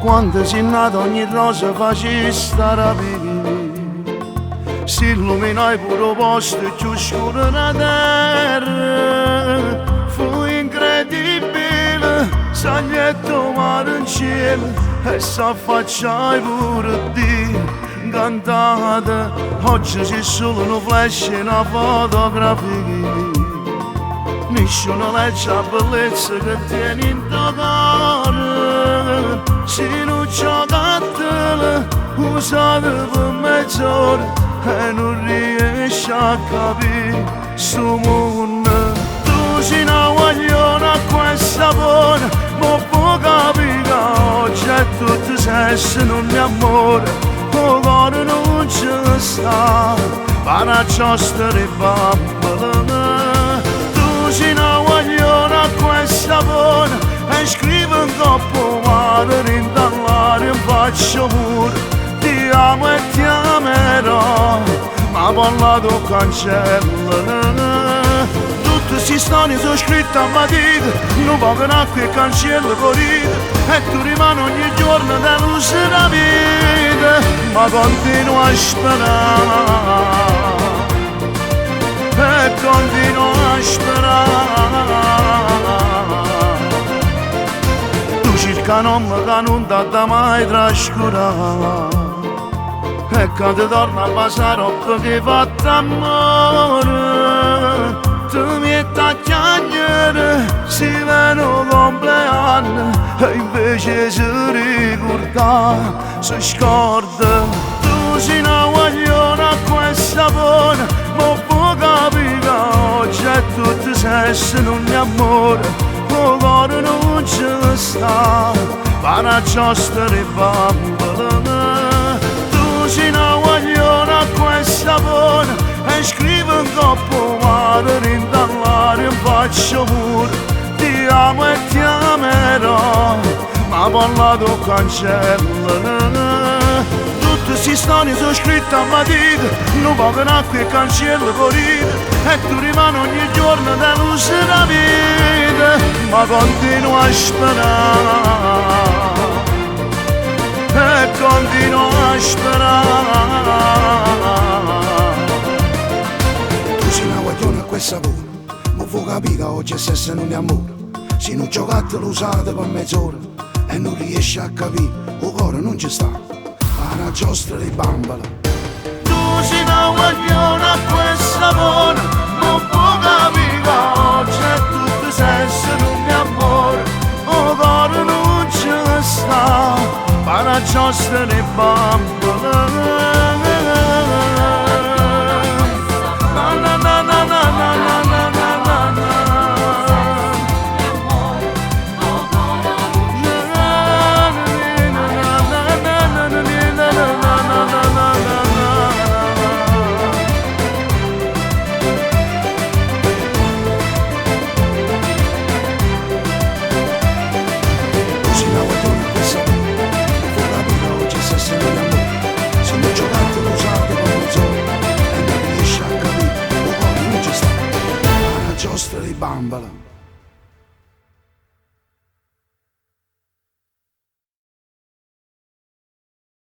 quando si è nato ogni rosa faceva rapire, si illuminò pure posto più scuro della terra. Fu incredibile, saglietto mare in cielo e s'affacciai pure Dio. Cantate, oggi c'è solo una flash e una fotografia. Nessuno legge la bellezza che tieni in tuo cuore. Se non giocattela, usate per mezz'ora e non riesci a capire sto mondo. Tu sei una guagliona a questa buona, ma puoi capire che oggi è tutto sesso non è amore. O cuore non ci sta, para giostra e bambole. Tu sei una guagliona a questa buona e scrivi un coppo mare in dall'aria in faccia pure. Ti amo e ti amerò, ma parlato cancella. Tutte si storie sono scritte a matita, non poco acqua e cancello corrida, e tu rimani ogni giorno deluso da vita, ma continuo a sperare, e continuo a sperare. Tu cerca un uomo che non ti ha mai trascurato, e quando torna a passare che fatto amore, tu mi a chiagliere, si viene compleanno e invece si ricorda, si scorda. Tu sei una guagliona a questa buona, ma puoi capire che oggi è tutto sesso non è amore. O cuore non ci sta, para giostra e bambole. Tu sei una guagliona a questa buona e scrivi un coppo mare in dall'aria in faccia pure. Ti amo e ti amerò, ma parlato cancella. Tutte si storie sono scritte a matita, non poco acqua e cancello corrida, e tu rimani ogni giorno deluso da vita, ma continuo a sperare, e continuo a sperare. Tu sei una guagliona a questa pure, ma vuoi capire che oggi è sesso non è amore. Se non giocate lo usate per mezz'ora e non riesci a capire, o cuore non ci sta, para giostra di bambola. Tu sei una guagliona a questa buona, ma puoi capire che oggi è tutto sesso non è amore. O cuore non ci sta, para giostra di bambola. Giostra di bambola.